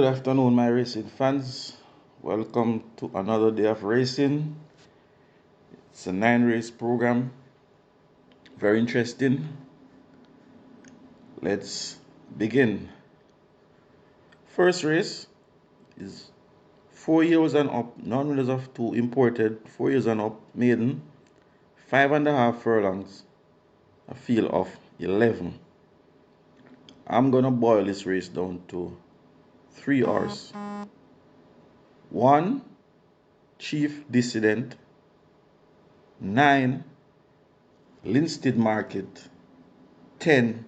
afternoon, my racing fans. Welcome to another day of racing. It's a 9 race program. Very interesting. Let's begin. First race is 4 years and up, non-winners of 2 imported, 4 years and up, maiden, 5.5 furlongs, a field of 11. I'm gonna boil this race down to 3 hours. 1, Chief Dissident. 9, Linstead Market. 10,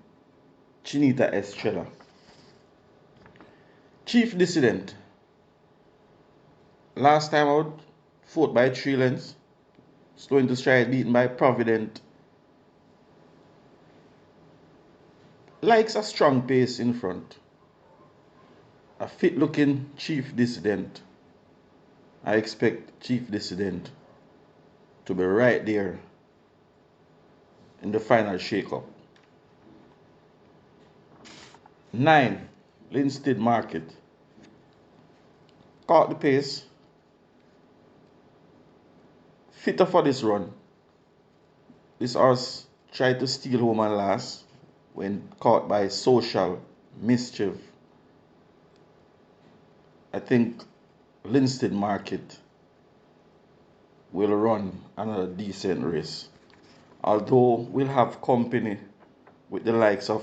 Chinita Estrella. Chief Dissident. Last time out, fought by 3 lengths. Slowing to stride, beaten by Provident. Likes a strong pace in front. A fit looking Chief Dissident. I expect Chief Dissident to be right there in the final shake-up. 9, Linstead Market. Caught the pace. Fitter for this run. This horse tried to steal home and last when caught by Social Mischief. I think Linstead Market will run another decent race. Although we'll have company with the likes of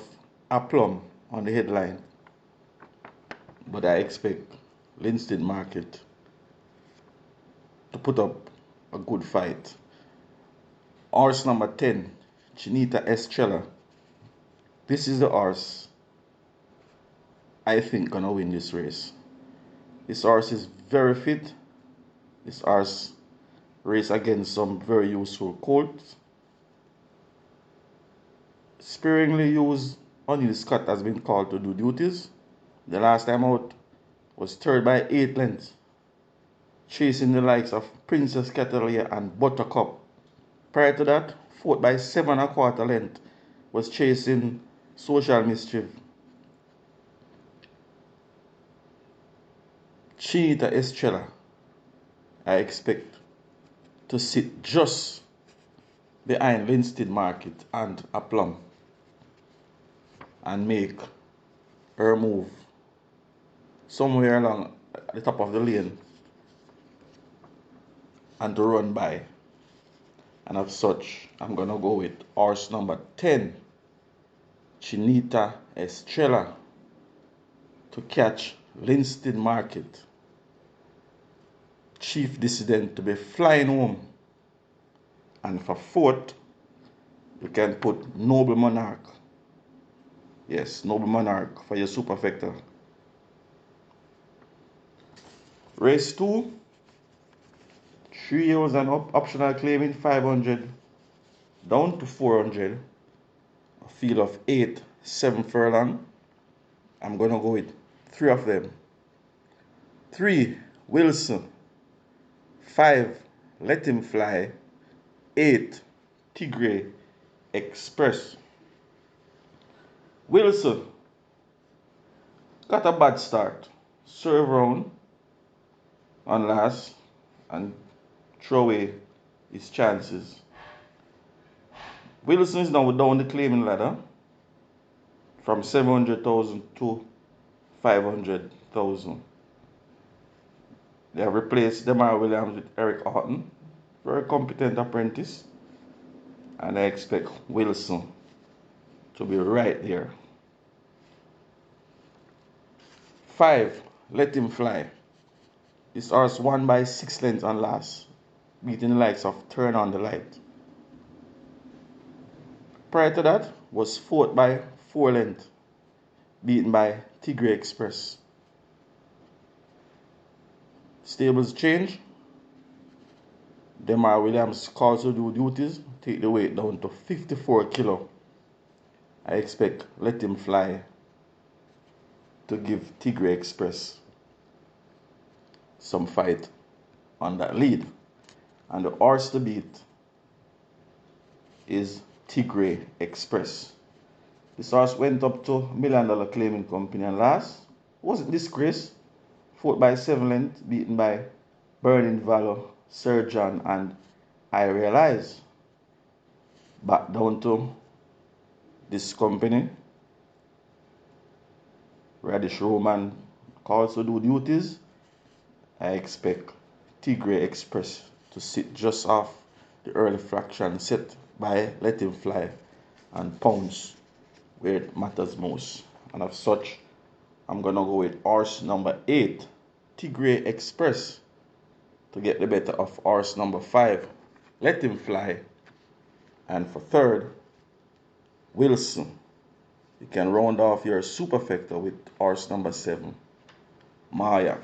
Aplum on the headline. But I expect Linstead Market to put up a good fight. Horse number 10, Chinita Estrella. This is the horse I think gonna win this race. This horse is very fit. This horse race against some very useful colts. Sparingly used, O'Neil Scott has been called to do duties. The last time out was third by 8 lengths, chasing the likes of Princess Catalina and Buttercup. Prior to that, fourth by 7.25 length, was chasing Social Mischief. Chinita Estrella, I expect to sit just behind Linstead Market and Aplum and make her move somewhere along at the top of the lane and to run by. And as such, I'm going to go with horse number 10, Chinita Estrella, to catch Linstead Market. Chief Dissident to be flying home. And for fourth, you can put Noble Monarch. Yes, Noble Monarch for your superfecta. Race 2, 3 years and up, optional claiming 500 down to 400. A field of 8, 7 furlong. I'm going to go with 3 of them. 3, Wilson. 5, Let Him Fly. 8, Tigre Express. Wilson got a bad start. Serve round on last and throw away his chances. Wilson is now down the claiming ladder from 700,000 to 500,000. They have replaced Demar Williams with Eric Horton, very competent apprentice, and I expect Wilson to be right there. 5, Let Him Fly. This horse won by 6 lengths on last, beating the likes of Turn on the Light. Prior to that was fourth by 4 lengths, beaten by Tigre Express. Stables change. Demar Williams calls to do duties, take the weight down to 54 kilo. I expect Let Him Fly to give Tigre Express some fight on that lead. And the horse to beat is Tigre Express. This horse went up to $1 million claiming company and last wasn't disgraced. Fourth by 7 length, beaten by Burning Valor, Surgeon, and I Realize. Back down to this company. Radish Roman calls to do duties. I expect Tigray Express to sit just off the early fraction set by Let Him Fly and pounce where it matters most. And as such, I'm gonna go with horse number 8, Tigray Express, to get the better of horse number 5, Let Him Fly. And for third, Wilson. You can round off your superfecta with horse number 7, Maya.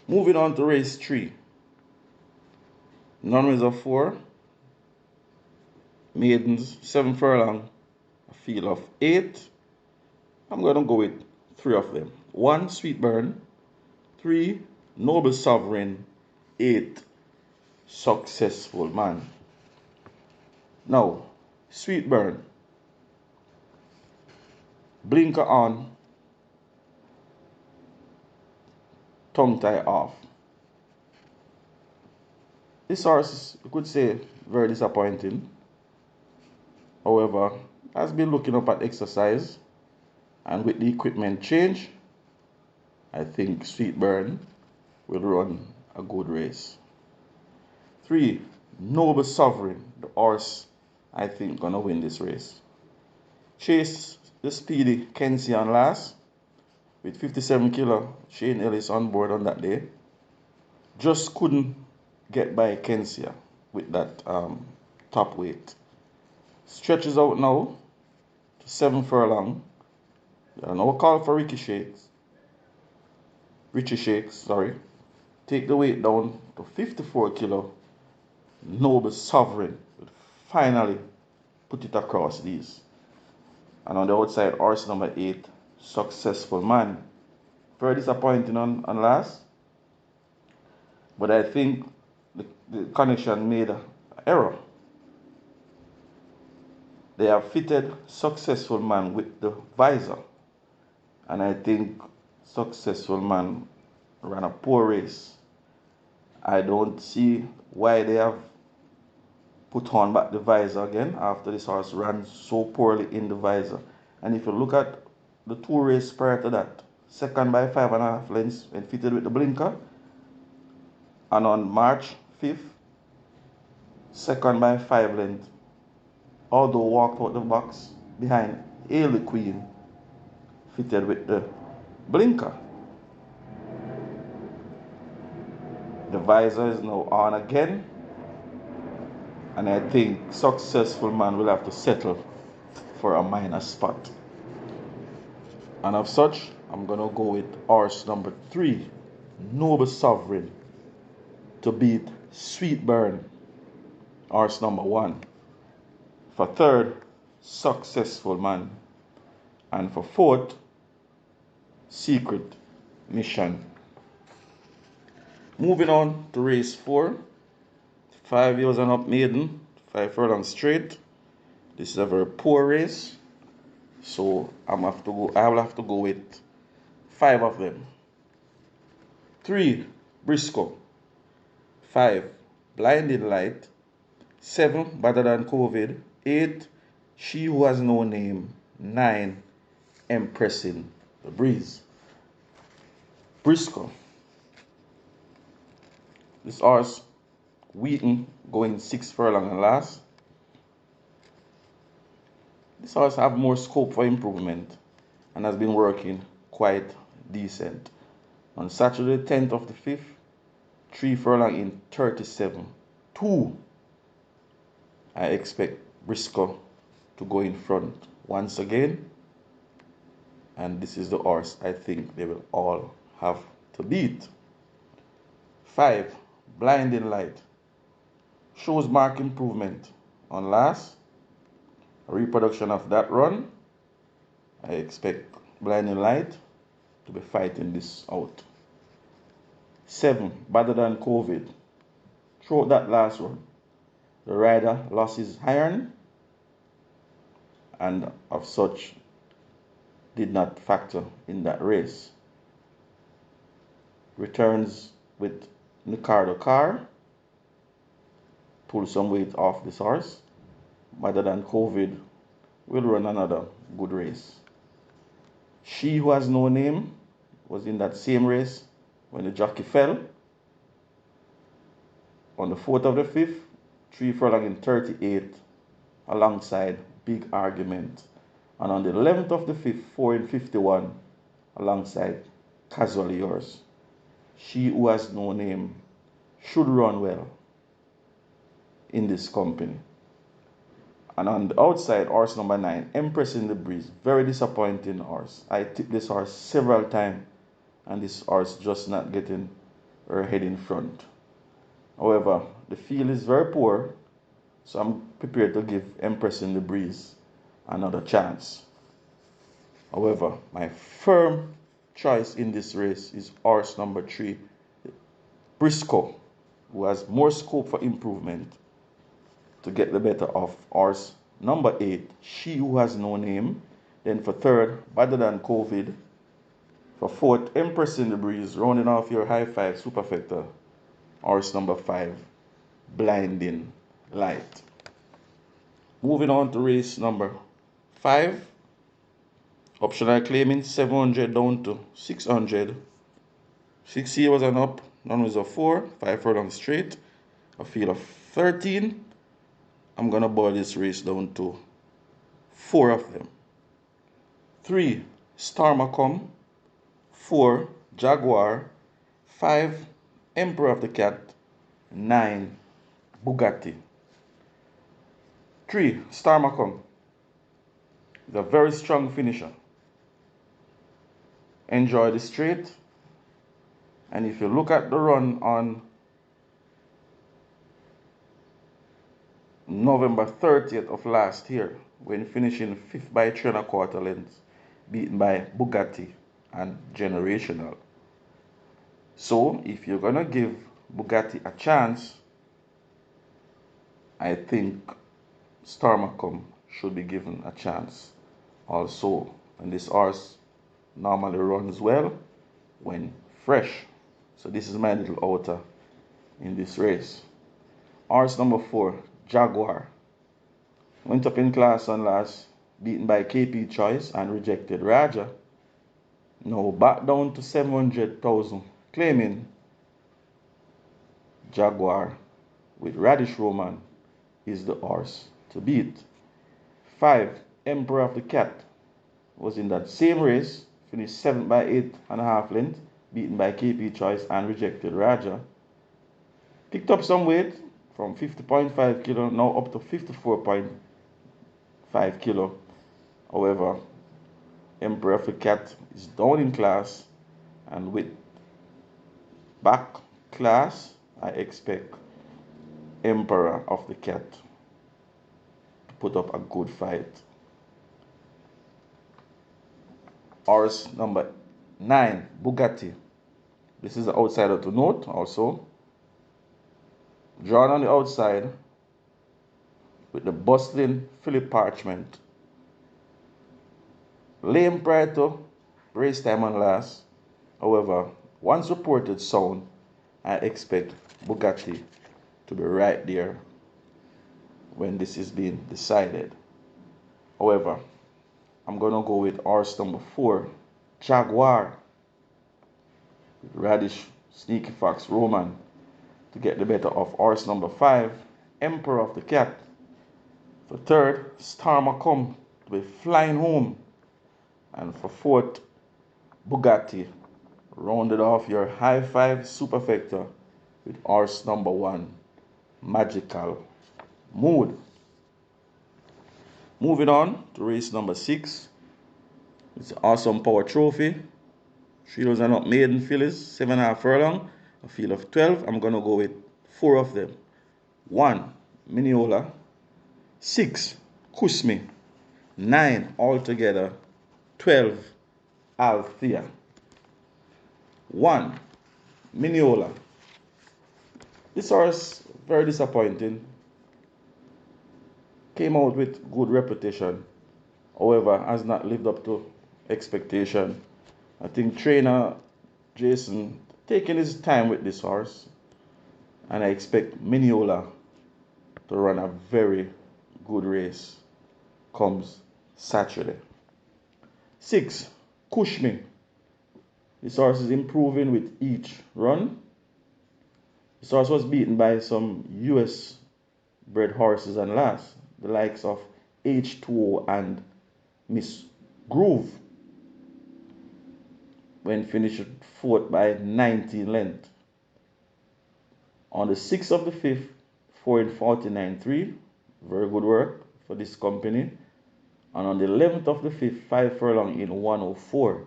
Moving on to race 3. Non-race of 4, maidens 7 furlong, a field of 8. I'm going to go with 3 of them. 1, Sweet Burn. 3, Noble Sovereign. 8, Successful Man. Now, Sweet Burn. Blinker on, tongue tie off. This horse, you could say, very disappointing. However, has been looking up at exercise, and with the equipment change, I think Sweet Burn will run a good race. 3, Noble Sovereign, the horse I think gonna win this race. Chase the speedy Kenzie on last with 57 kilo Shane Ellis on board on that day. Just couldn't get by Kenzie with that top weight. Stretches out now to 7 furlong. There are no call for Richie Shakes, sorry. Take the weight down to 54 kilo. Noble Sovereign would finally put it across these. And on the outside, horse number 8, Successful Man. Very disappointing on last. But I think the connection made an error. They have fitted Successful Man with the visor. And I think Successful Man ran a poor race. I don't see why they have put on back the visor again after this horse ran so poorly in the visor. And if you look at the 2 races prior to that, second by 5.5 lengths when fitted with the blinker, and on March 5th, second by 5 lengths, although walked out the box behind Ailey Queen, fitted with the blinker. The visor is now on again, and I think Successful Man will have to settle for a minor spot. And of such, I'm going to go with horse number 3, Noble Sovereign, to beat Sweet Burn, horse number 1. For third, Successful Man. And for fourth, Secret Mission. Moving on to race 4, 5 years and up maiden, 5 furlong straight. This is a very poor race, so I will have to go with 5 of them. 3, Briscoe. 5, Blinding Light. 7, Better Than COVID. 8, She Who Has No Name. 9, Impressing the Breeze. Briscoe. This horse, Wheaton, going 6 furlong and last. This horse have more scope for improvement and has been working quite decent. On Saturday 10th of the 5th, 3 furlong in 37. 2, I expect Briscoe to go in front once again. And this is the horse I think they will all have to beat. 5, Blinding Light. Shows marked improvement on last. A reproduction of that run. I expect Blinding Light to be fighting this out. 7, Better Than COVID. Throughout that last run, the rider lost his iron and of such did not factor in that race. returns with Ricardo Carr, pull some weight off this horse. Rather than COVID, will run another good race. She Who Has No Name was in that same race when the jockey fell. On the 4th of the 5th, 3 furlong in 38 alongside Big Argument. And on the 11th of the 5th, 4 in 51 alongside Casually Yours. She Who Has No Name should run well in this company. And on the outside, horse number 9, Empress in the Breeze. Very disappointing horse. I tipped this horse several times, and this horse just not getting her head in front. However, the field is very poor, so I'm prepared to give Empress in the Breeze another chance. However, my firm choice in this race is horse number 3, Briscoe, who has more scope for improvement to get the better of horse number 8, She Who Has No Name. Then for third, Better Than COVID. For fourth, Empress in the Breeze, rounding off your high five superfecta, horse number 5, Blinding Light. Moving on to race number 5, optional claiming 700 down to 600. 6 here was an up, none was a 4, 5 furlong straight, a field of 13. I'm going to boil this race down to 4 of them. 3, Star Macomb. 4, Jaguar. 5, Emperor of the Cat. 9, Bugatti. 3, Star Macomb is a very strong finisher. Enjoy the straight. And if you look at the run on November 30th of last year, when finishing 5th by 3 1/4 lengths, beaten by Bugatti and Generational. So, if you're going to give Bugatti a chance, I think Star Macomb should be given a chance also. And this horse normally runs well when fresh. So this is my little outer in this race. Horse number 4, Jaguar. Went up in class on last, beaten by KP Choice and rejected Raja. Now back down to 700,000, claiming Jaguar with Radish Roman is the horse to beat. 5, Emperor of the Cat was in that same race, finished 7th by 8.5 lengths, beaten by KP Choice and rejected Raja. Picked up some weight from 50.5 kilo, now up to 54.5 kilo. However, Emperor of the Cat is down in class, and with back class, I expect Emperor of the Cat to put up a good fight. Horse number 9, Bugatti. This is the outsider to note also. Drawn on the outside with the bustling Philip Parchment. Lame prior to race time on last. However, once reported sound, I expect Bugatti to be right there when this is being decided. However, I'm going to go with horse number 4, Jaguar. Radish Sneaky Fox Roman to get the better of horse number 5, Emperor of the Cat. For third, Star Macomb to be flying home. And for fourth, Bugatti rounded off your high five superfecta with horse number 1, Magical Mood. Moving on to race number 6. It's an awesome power trophy. 3 doors and up maiden fillies, 7.5 furlong, a field of 12. I'm going to go with 4 of them. 1, Mineola. 6, Kusmi. 9 altogether. 12, Althea. 1, Mineola. This horse, very disappointing. Came out with good reputation. However, has not lived up to expectation. I think trainer Jason taking his time with this horse, and I expect Mineola to run a very good race comes Saturday. 6. Kushmi. This horse is improving with each run. This horse was beaten by some US bred horses and last, the likes of H2O and Miss Groove, when finished fourth by 19 length. On the 6th of the 5th, 4 in 49.3, very good work for this company. And on the 11th of the 5th, 5 furlong in 104.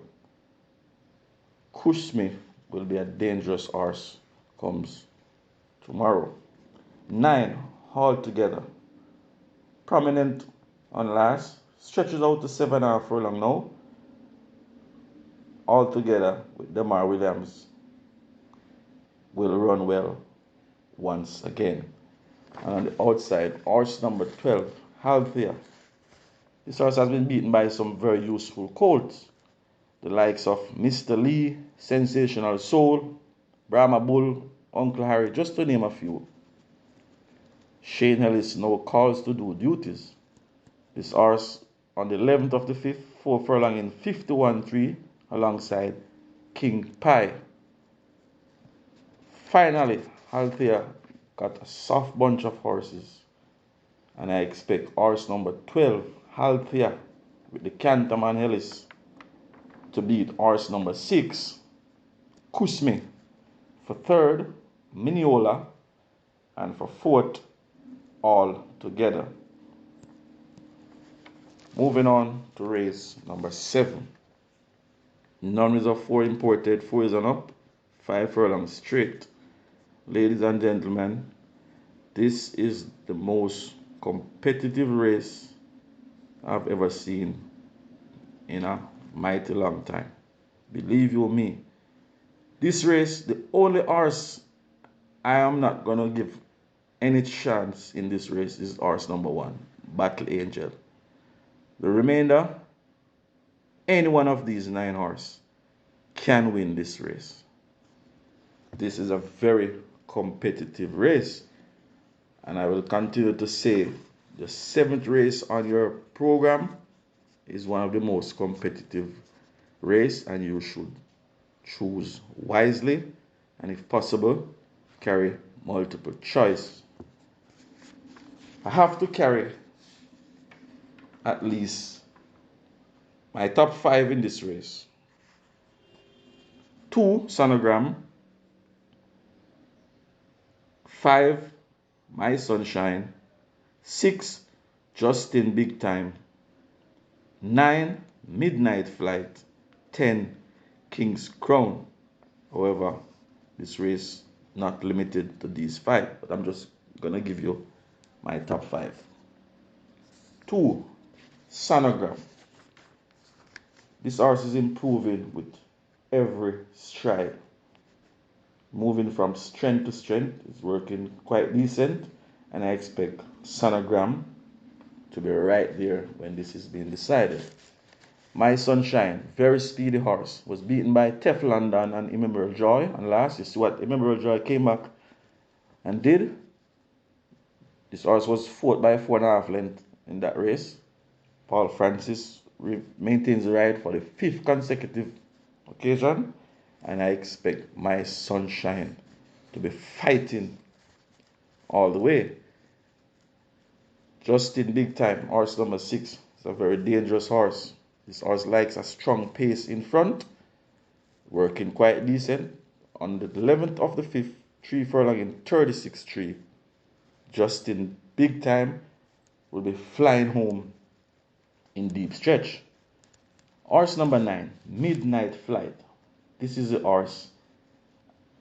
Kushmi will be a dangerous horse comes tomorrow. 9. Altogether. Prominent on last. Stretches out to 7.5 furlong now. Altogether with Demar Williams will run well once again. And on the outside, horse number 12, Halthia. This horse has been beaten by some very useful colts, the likes of Mr. Lee, Sensational Soul, Brahma Bull, Uncle Harry, just to name a few. Shane Ellis now calls to do duties. This horse on the 11th of the 5th, 4 furlong in 51.3 alongside King Pie. Finally, Althea got a soft bunch of horses, and I expect horse number 12, Althea, with the Canterman Ellis, to beat horse number 6, Kusmi, for third, Mineola, and for fourth, all together. Moving on to race number 7. Non-reserve 4 imported, 4 is on up, 5 furlong straight. Ladies and gentlemen, this is the most competitive race I've ever seen in a mighty long time. Believe you me, this race, the only horse I am not going to give any chance in this race is horse number 1, Battle Angel. The remainder, any one of these 9 horses can win this race. This is a very competitive race, and I will continue to say the 7th race on your program is one of the most competitive race, and you should choose wisely, and if possible, carry multiple choice. I have to carry at least my top 5 in this race. 2, Sonogram. 5, My Sunshine. 6, Justin Big Time. 9, Midnight Flight. 10, King's Crown. However, this race not limited to these 5, but I'm just gonna give you my top 5. 2, Sonogram. This horse is improving with every stride, moving from strength to strength. It's working quite decent, and I expect Sonogram to be right there when this is being decided. My Sunshine, very speedy horse, was beaten by Tef London and Immemorial Joy, and last, you see what Immemorial Joy came back and did. This horse was fourth by 4.5 lengths in that race. Paul Francis maintains the ride for the 5th consecutive occasion, and I expect My Sunshine to be fighting all the way. Justin Big Time, horse number 6, is a very dangerous horse. This horse likes a strong pace in front, working quite decent. On the 11th of the 5th, 3 furlong in 36.3, Justin Big Time will be flying home in deep stretch. Horse number 9, Midnight Flight. This is the horse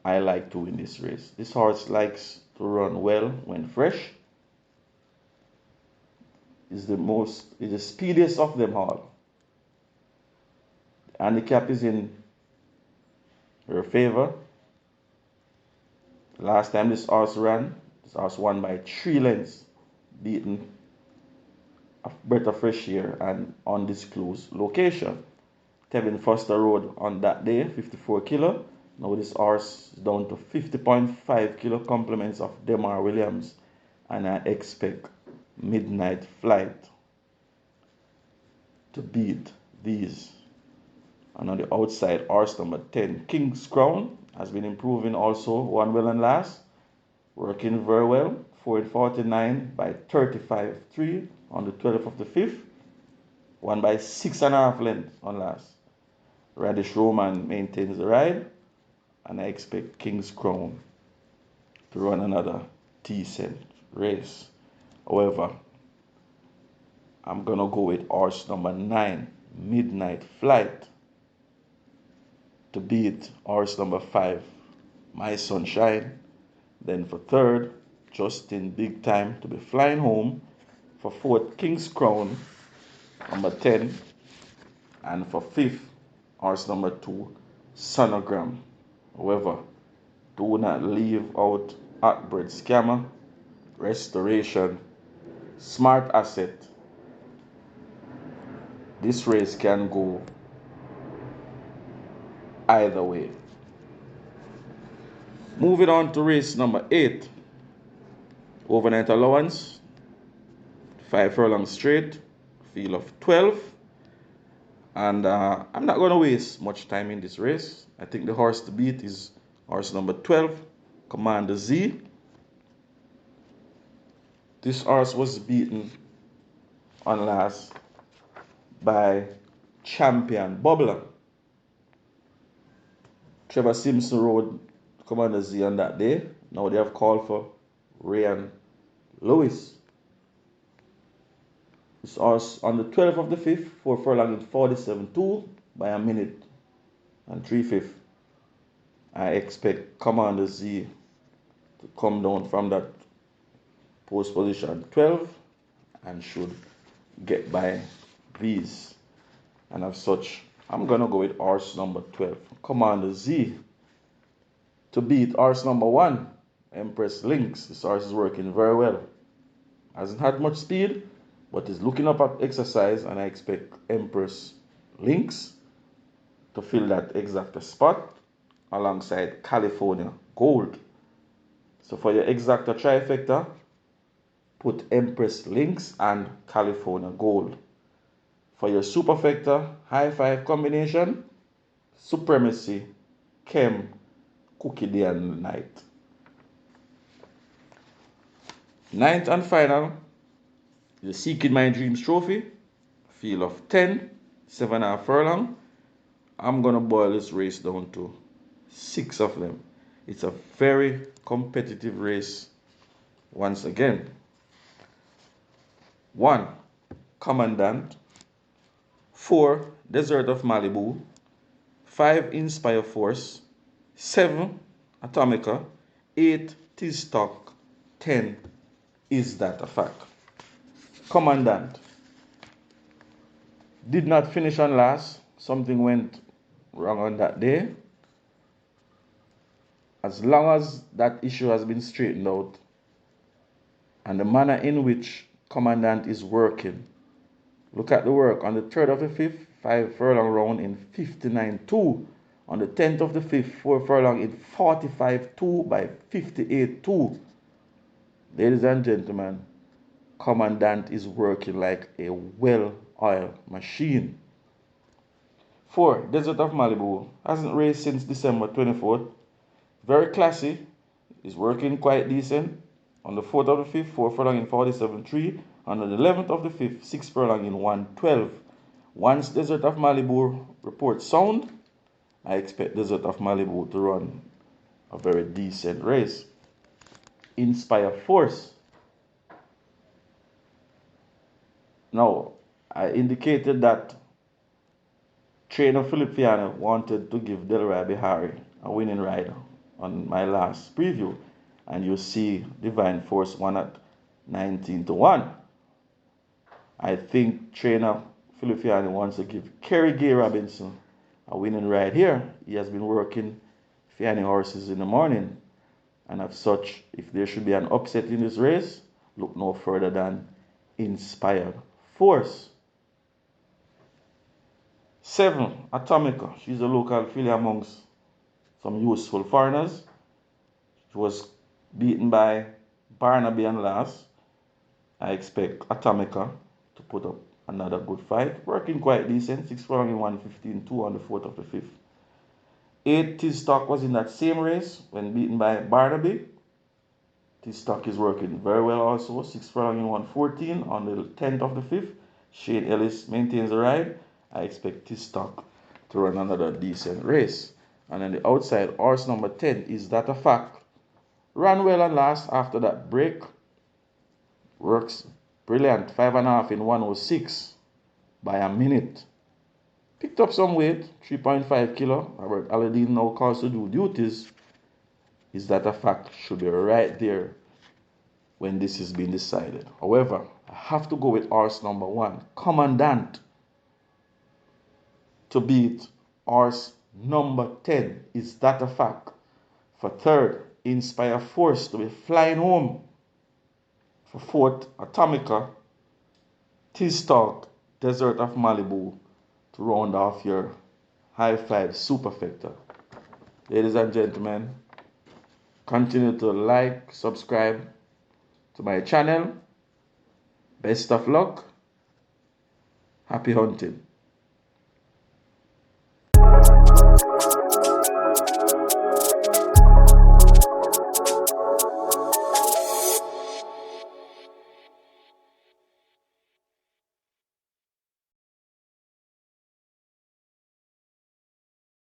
I like to win this race. This horse likes to run well when fresh. Is the speediest of them all. The handicap is in her favor. Last time this horse ran, this horse won by 3 lengths, beaten a breath of fresh air and undisclosed location. Tevin Foster rode on that day, 54 kilo, Now this horse is down to 50.5 kilo compliments of Demar Williams, and I expect Midnight Flight to beat these. And on the outside, horse number 10, King's Crown, has been improving also, won well and last, working very well, 449 by 35.3 on the 12th of the 5th, won by 6.5 lengths on last. Radish Roman maintains the ride, and I expect King's Crown to run another decent race. However, I'm gonna go with horse number 9, Midnight Flight, to beat horse number 5, My Sunshine. Then for third, Justin Big Time to be flying home. For fourth, King's Crown, number 10. And for fifth, horse number 2, Sonogram. However, do not leave out Hotbread Scammer, Restoration, Smart Asset. This race can go either way. Moving on to race number 8, Overnight Allowance, 5 furlong straight, field of 12. And I'm not going to waste much time in this race. I think the horse to beat is horse number 12, Commander Z. This horse was beaten on last by Champion Bubbler. Trevor Simpson rode Commander Z on that day. Now they have called for Ryan Lewis. This horse on the 12th of the 5th, 4 furlong in 47.2 by a minute and 3/5. I expect Commander Z to come down from that post position 12 and should get by these. And as such, I'm going to go with horse number 12, Commander Z, to beat horse number 1, Empress Lynx. This horse is working very well. Hasn't had much speed, but is looking up at exercise, and I expect Empress Lynx to fill that exact spot alongside California Gold. So for your exacta trifecta, put Empress Lynx and California Gold. For your superfecta high five combination, Supremacy, Chem, Cookie Day and Night. Ninth and final, the Seeking My Dreams Trophy, field of 10, 7.5 furlong. I'm going to boil this race down to 6 of them. It's a very competitive race once again. 1, Commandant. 4, Desert of Malibu. 5, Inspire Force. 7, Atomica. 8, T-Stock. 10, Is That a Fact? Commandant did not finish on last. Something went wrong on that day. As long as that issue has been straightened out and the manner in which Commandant is working, look at the work on the 3rd of the 5th, 5 furlong round in 59.2. On the 10th of the 5th, 4 furlong in 45.2 by 58.2. Ladies and gentlemen, Commandant is working like a well-oiled machine. 4, Desert of Malibu, hasn't raced since December 24th. Very classy, is working quite decent. On the 4th of the 5th, 4 furlong in 47.3. On the 11th of the 5th, 6 furlong in 112. Once Desert of Malibu reports sound, I expect Desert of Malibu to run a very decent race. Inspire Force. Now, I indicated that trainer Philip Fiana wanted to give Delray Bihari a winning ride on my last preview, and you see Divine Force won at 19-1. I think trainer Philip Fiana wants to give Kerry Gay Robinson a winning ride here. He has been working Fiana horses in the morning, and as such, if there should be an upset in this race, look no further than Inspired Force. 7, Atomica. She's a local filly amongst some useful foreigners. She was beaten by Barnaby and last. I expect Atomica to put up another good fight. Working quite decent. 6 furlong in 1:15.2 on the 4th of the 5th. 8 T-Stock was in that same race when beaten by Barnaby. T-Stock is working very well also. 6 furlong in 1:14 on the 10th of the 5th. Shane Ellis maintains the ride. I expect T-Stock to run another decent race. And then the outside horse number 10 is that a fact. Ran well and last after that break. Works brilliant. 5.5 in 1:06 by a minute. Picked up some weight, 3.5 kilo. Robert Aladdin now calls to do duties. Is that a fact? Should be right there when this is being decided. However, I have to go with horse number 1, Commandant, to beat horse number 10. Is that a fact? For third, Inspire Force to be flying home. For fourth, Atomica, T-Stock, Desert of Malibu to round off your high five superfecta. Ladies and gentlemen, continue to like, subscribe to my channel. Best of luck. Happy hunting.